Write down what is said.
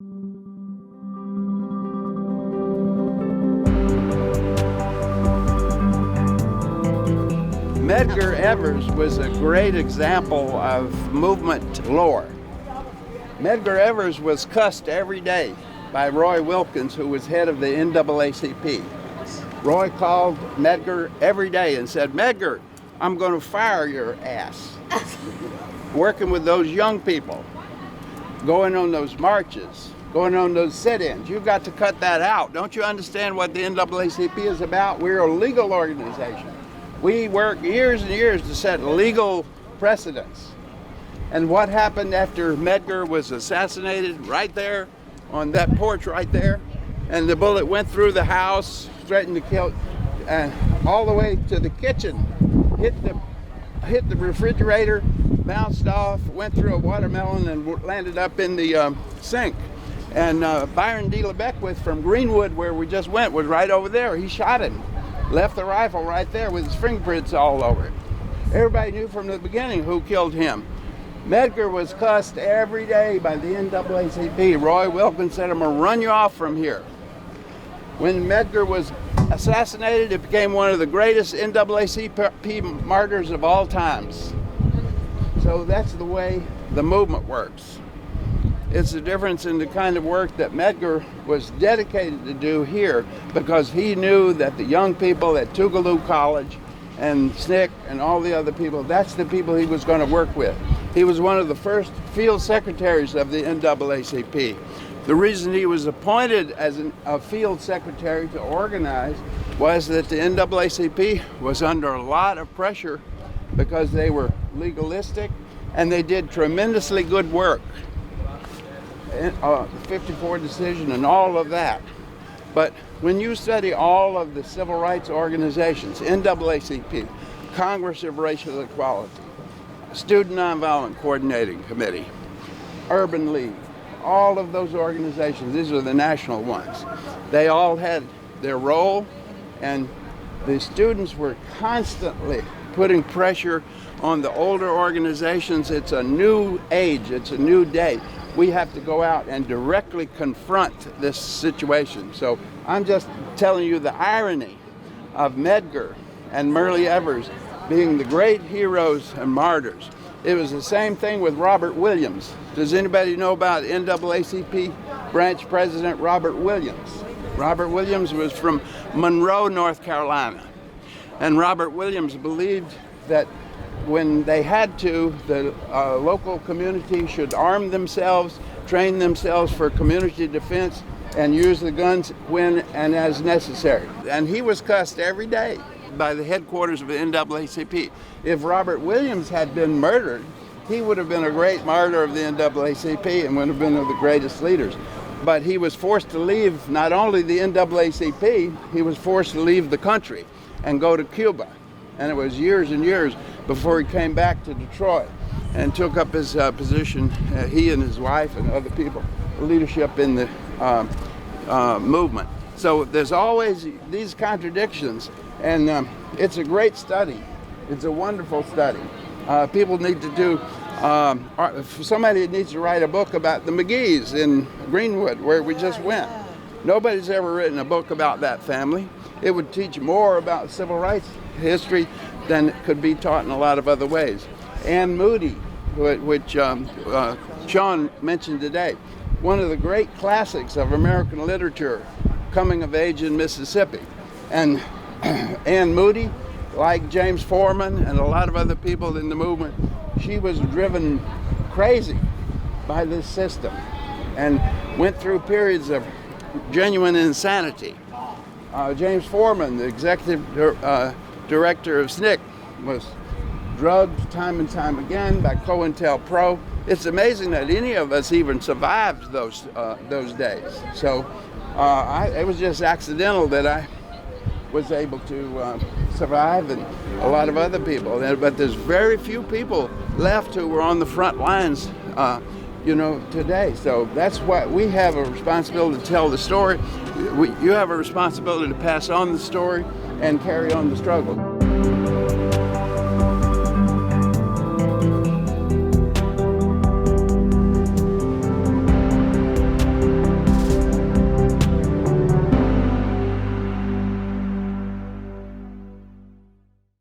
Medgar Evers was a great example of movement lore. Medgar Evers was cussed every day by Roy Wilkins, who was head of the NAACP. Roy called Medgar every day and said, "Medgar, I'm going to fire your ass." Working with those young people, going on those marches, going on those sit-ins. You've got to cut that out. Don't you understand what the NAACP is about? We're a legal organization. We work years and years to set legal precedents. And what happened after Medgar was assassinated? Right there on that porch right there, and the bullet went through the house, threatened to kill, and all the way to the kitchen, hit the refrigerator, bounced off, went through a watermelon, and landed up in the sink. And Byron D. LeBeckwith from Greenwood, where we just went, was right over there. He shot him, left the rifle right there with his fingerprints all over it. Everybody knew from the beginning who killed him. Medgar was cussed every day by the NAACP. Roy Wilkins said, "I'm going to run you off from here." When Medgar was assassinated, it became one of the greatest NAACP martyrs of all times. So that's the way the movement works. It's the difference in the kind of work that Medgar was dedicated to do here, because he knew that the young people at Tougaloo College and SNCC and all the other people, that's the people he was going to work with. He was one of the first field secretaries of the NAACP. The reason he was appointed as a field secretary to organize was that the NAACP was under a lot of pressure because they were legalistic and they did tremendously good work. 54 decision and all of that. But when you study all of the civil rights organizations, NAACP, Congress of Racial Equality, Student Nonviolent Coordinating Committee, Urban League, all of those organizations, these are the national ones, they all had their role, and the students were constantly putting pressure on the older organizations. It's a new age, it's a new day. We have to go out and directly confront this situation. So I'm just telling you the irony of Medgar and Merle Evers being the great heroes and martyrs. It was the same thing with Robert Williams. Does anybody know about NAACP branch president Robert Williams? Robert Williams was from Monroe, North Carolina. And Robert Williams believed that when they had to, the local community should arm themselves, train themselves for community defense, and use the guns when and as necessary. And he was cussed every day by the headquarters of the NAACP. If Robert Williams had been murdered, he would have been a great martyr of the NAACP and would have been one of the greatest leaders. But he was forced to leave not only the NAACP, he was forced to leave the country and go to Cuba. And it was years and years before he came back to Detroit and took up his position, he and his wife and other people, leadership in the movement. So there's always these contradictions, and it's a great study. It's a wonderful study. People need to do, somebody needs to write a book about the McGees in Greenwood, where we just went. Nobody's ever written a book about that family. It would teach more about civil rights history than could be taught in a lot of other ways. Anne Moody, which Sean mentioned today, one of the great classics of American literature, coming of age in Mississippi. And Anne Moody, like James Foreman and a lot of other people in the movement, she was driven crazy by this system and went through periods of genuine insanity. James Foreman, the executive director of SNCC, was drugged time and time again by COINTELPRO. It's amazing that any of us even survived those days. So it was just accidental that I was able to survive, and a lot of other people. But there's very few people left who were on the front lines, today. So that's why we have a responsibility to tell the story. You have a responsibility to pass on the story and carry on the struggle.